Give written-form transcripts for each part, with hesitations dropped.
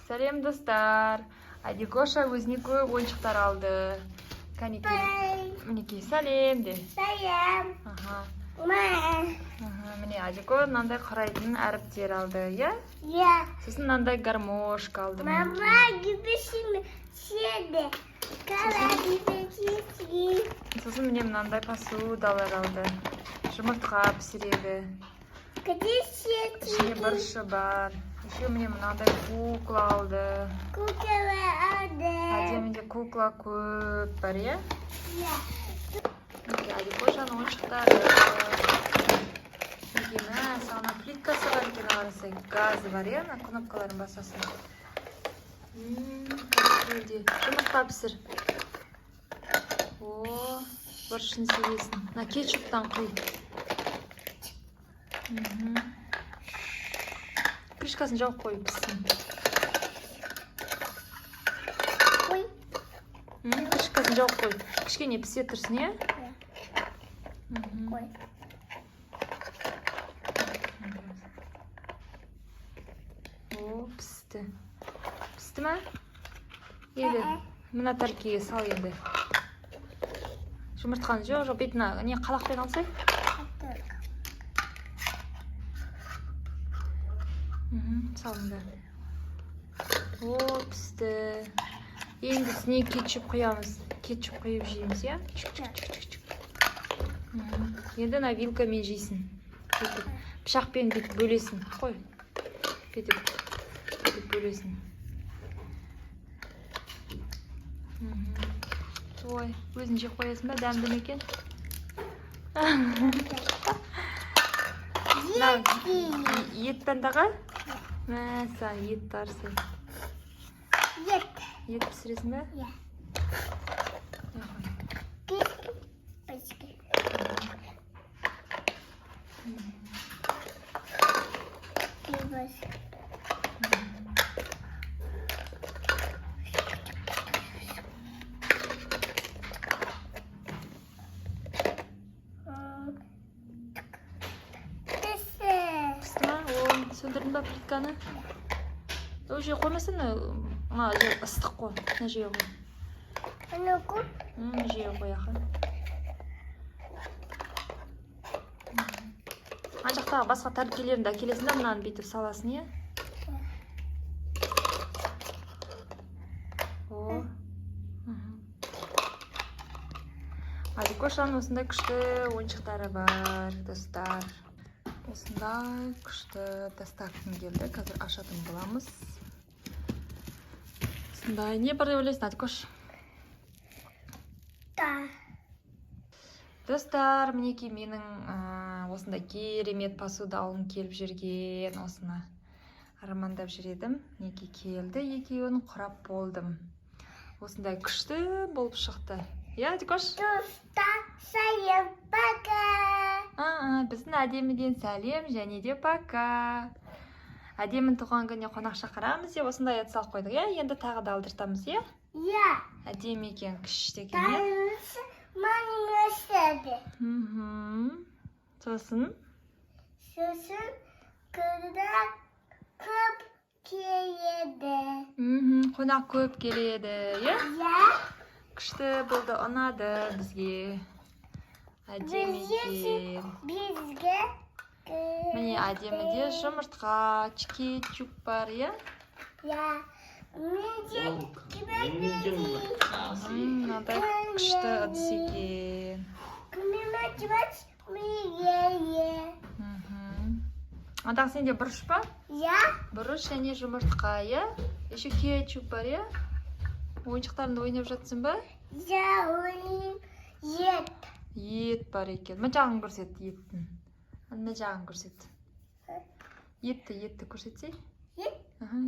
Сәлем достар. Адикоша өзіне көп ойыншықтар алды. Кәнекей. Мінекей, сәлем де. Сәлем. Міне Адико мынандай қарайтын әріптер алды, иә? Иә. Сосын мынандай гармошка алды. Мама, гүбешін седі. Қара гүбешін. Сосын міне мынандай посудалар алды. Жұмыртқа пісіреді. Ішінде бұрышы бар. Еще мне мынандай кукла алды. Кукла алды. Әдемінде кукла көп бар, иә? Иә. Адикошаның ойыншықтары. Ана плиткасы бар екен, арасы газы бар, иә? Кнопкаларын басасың. Жұмыртқа пісір. Бұрышын себесін. Мына кетчуптан құй. Крышкасын жауып қойып піссін. Қой. Крышкасын жауып қойып. Кішкене пісе тұрсын, иә? Қой. Пісті. Пісті ма? Еді. Мына тәркеге сал енді. Жұмыртқаны жоқ, бетіне не қалақпен алсай? Салында. Пісті. Енді үстіне кетчуп құямыз. Кетчуп құйып жейміз, иә? Енді на вилкамен жейсін. Пышақпен бүйтіп бөлесін. Қой. Бүйтіп бөлесін. Ой, өзін жеп қоясың ба? Дәмді ме екен? Ет таңдаға? Мәса, ет тарсы. Ет пісіресің ба? Иә. Сөндірдің ба плитканы? Ол жей қоймасын, ыстық қой. Мына жей қой. Ана қой? Жей қой, аға. Ана жақтағы басқа тәркелерін де әкелесің да, мынаны бүйтіп саласын, иә? Адикошаның осындай күшті ойыншықтары бар, достар. Осындай күшті доставкадан келді. Қазір ашатын боламыз. Осындай не бар деп ойлайсың, Адикош? Достар, мінекей менің осындай керемет посуда алғым келіп жүрген. Осыны армандап жүредім. Мінекей келді, екеуін құрап болдым. Осындай күшті болып шықты. Иә, Адикош? Достар, сәлем, пока. Біздің әдеміден сәлем және де пока. Әдемін туған күніне қонақ шақырамыз деп осындай ет салып қойдық, иә? Енді тағы да алдыртамыз, иә? Иә. Әдем екен, күшті екен, иә? Сосын? Сосын қонақ көп келеді. Қонақ көп келеді, иә? Иә. Күшті болды, ұнады бізге. Әдем екен. Бізге. Міне әдеміде жұмыртқа, кетчуп бар, иә? Иә. Мынандай күшті ыдыс екен. Андағы сенде бұрыш па? Иә. Бұрыш және жұмыртқа, иә? Еще кетчуп бар, иә? Ойыншықтарында ойнап жатсың ба? Иә, ойнайым. Ет. Ет бар екен. Мына жағын көрсет, еттің. Мына жағын көрсет. Етті көрсетсей? Ет?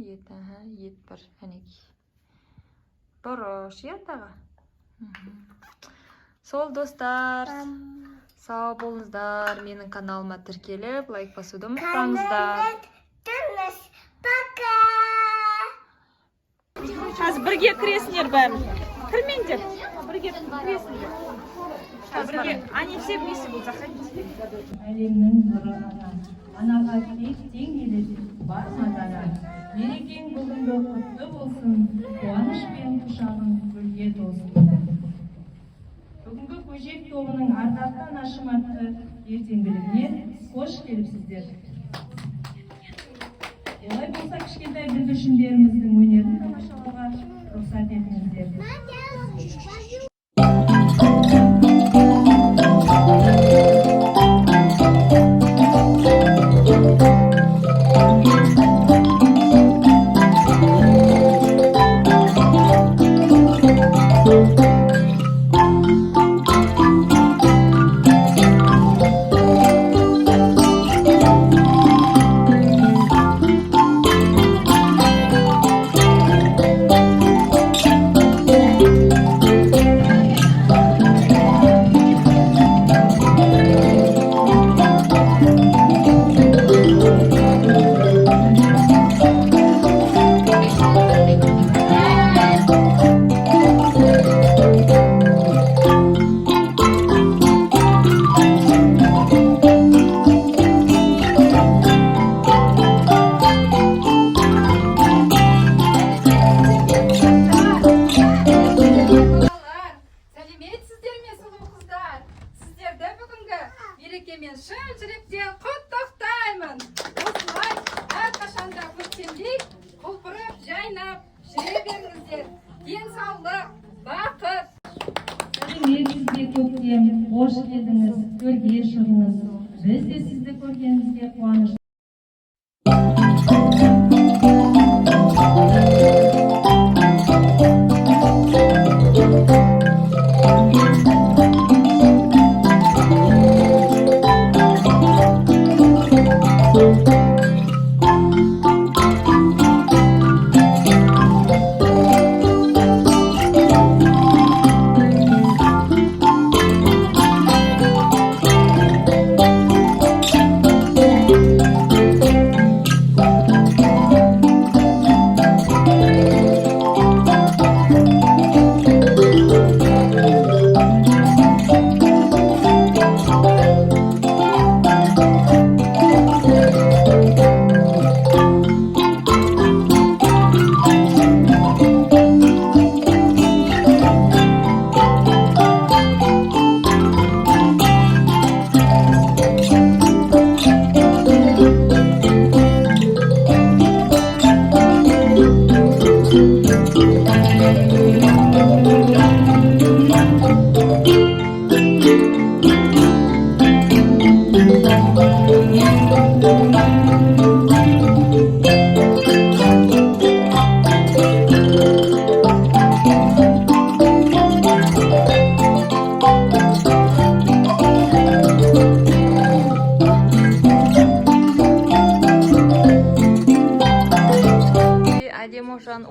Ет бар, әнекей. Бұрыш, иә тағы? Сол достар, сау болыңыздар, менің каналыма тіркеліп, лайк басуды ұмытпаңыздар. Пока! Қазір бірге кіресіңдер бәрін. Кірмеңдер. Бірге кіресіңдер. Қазір бірге. Они все вместе будут заходить. Әлемнің нұры ана. Анаға тек тең келеді бар мазана. Мерекең бүгінгі құтты болсын, қуаныш пен құшағың гүлге толсын. Бүгінгі көжек тобының ардақты анашым атты ертеңгілігіне қош келіпсіздер. Олай болса кішкентай бүлдіршіндеріміздің өнерін тамашалауға рұқсат етіңіздер. Мерекемен шын жүректен құттықтаймын. Осылай әрқашанда көктемдей құлпырып жайнап жүре беріңіздер. Денсаулық, бақыт. Сәлемет сізге көктем, қош келдіңіз, төрге шығыңыз. Біз де сізді көргенімізге қуаныш.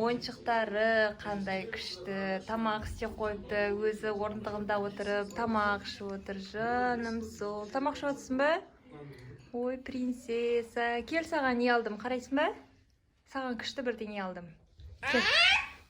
Ойыншықтары қандай күшті, тамақ істеп қойыпты, өзі орындығында отырып, тамақ ішіп отыр. Жаным сол. Тамақ ішіп отырсың ба? Ой, принцесса. Кел, саған не алдым, қарайсың ба? Саған күшті бірдеңе алдым.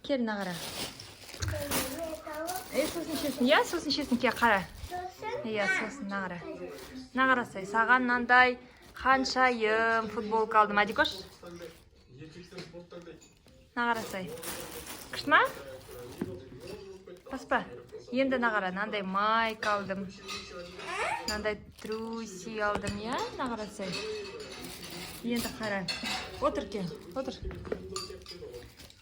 Кел, нағара. Сосын шесін, иә, сосын шесін, кел, қара. Иә, сосын, нағара. Нағара сай, саған нандай қаншайым футболка алдым, Адикош? Нағарасай. Күшті ма? Баспа. Енді нағара, нандай майк алдым. Нандай труси алдым, я? Нағарасай. Енді қара. Отыр кен, отыр.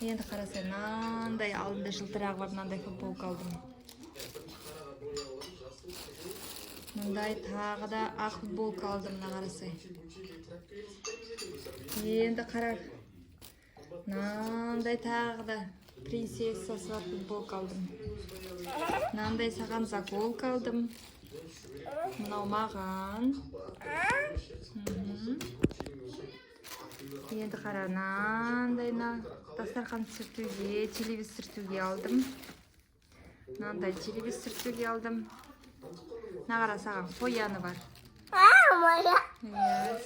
Енді қарасай, нандай алдында жылтырағы бар, нандай футболка алдым. Нандай тағы да ақ футболка алдым, нағарасай. Енді қара. Нандай тағы да принцессасы бар футболка алдым. Нандай саған заколка алдым. Мынау маған. Енді қара, нандай дастархан сүртуге, телевизор сүртуге алдым. Нандай телевизор сүртуге алдым. Нағара, саған қояны бар.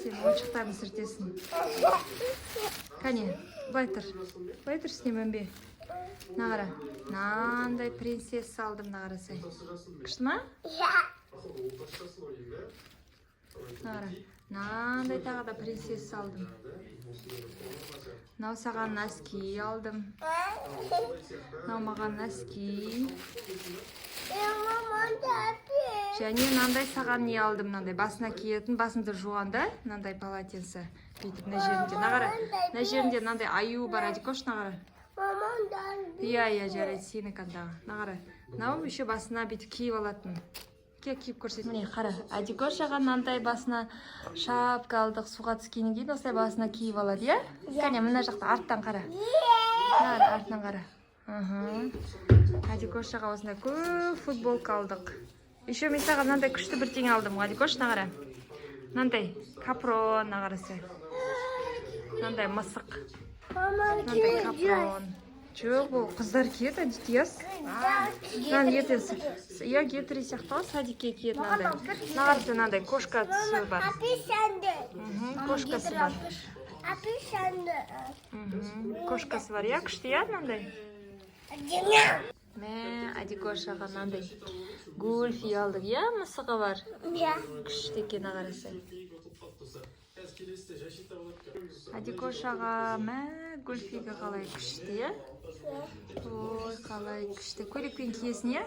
Сен ойыншықтарын сүртесің. Кәне, былай тұр сінемін бе. Нағара, нандай принцесса алдым, нағарасай. Күшті ма? Нағара, Мынандай тағы да принцесса алдым. Мынау саған носки алдым. Мынау маған носки. Және мынандай саған не алдым, мынандай басына киетін, басыңды жуғанда мынандай полотенце. Бүйтіп мына жерінде, мына жерінде мынандай аю бар, Адикош, нағара. Иә, жарайды, сені қандағы. Нағара. Мынау еще басына бүйтіп киіп алатын. Киіп көрсет. Міне, қара. Адикош жаған мынандай басына шапка алдық, суға түскеннен кейін осылай басына киіп алады, иә? Кәне, мына жақта арттан қара. Артынан қара. Адикош жаға осындай көп футболка алдық. Еще мен саған мынандай күшті бірдеңе алдым, Адикош, нағара. Мынандай капрон, нағарасы. Мынандай мысық. Мынандай капрон. Жоқ, бұл қыздар киеді, әдетияс. Я гетри сияқты садикке киеді мынандай. Нағарасы мынандай кошка түсі бар. Кошкасы бар. Кошкасы бар, я күшті, я мынандай. Мә, Адикошаға мынандай гольфи алдық, я мысығы бар. Күшті екен нағарасы. Адикошаға мә, гольфиға қалай күшті, я? Ой, қалай күшті. Көйлекпен киесің, я?